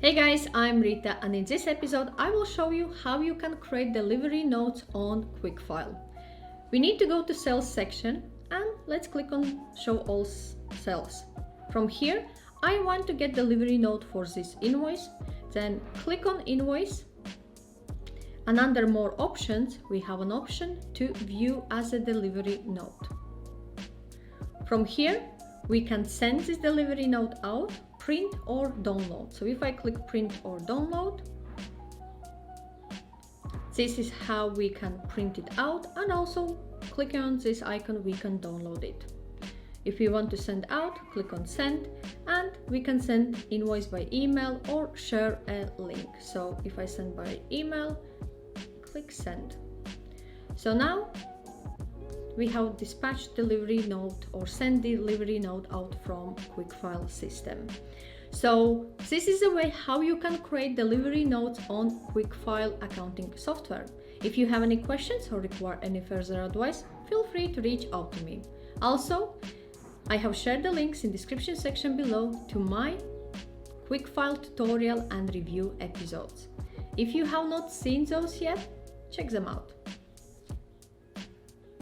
Hey guys, I'm Rita, and in this episode I will show you how you can create delivery notes on QuickFile. We need to go to Sales section and let's click on Show All Sales. From here, I want to get delivery note for this invoice. Then click on Invoice, and under More Options, we have an option to View as a Delivery Note. From here, we can send this delivery note out, print or download. So if I click print or download, this is how we can print it out, and also clicking on this icon we can download it. If we want to send out, click on send, and we can send invoice by email or share a link. So if I send by email, click send. So now we have dispatched delivery note or send delivery note out from QuickFile system. So this is the way how you can create delivery notes on QuickFile accounting software. If you have any questions or require any further advice, feel free to reach out to me. Also, I have shared the links in the description section below to my QuickFile tutorial and review episodes. If you have not seen those yet, check them out.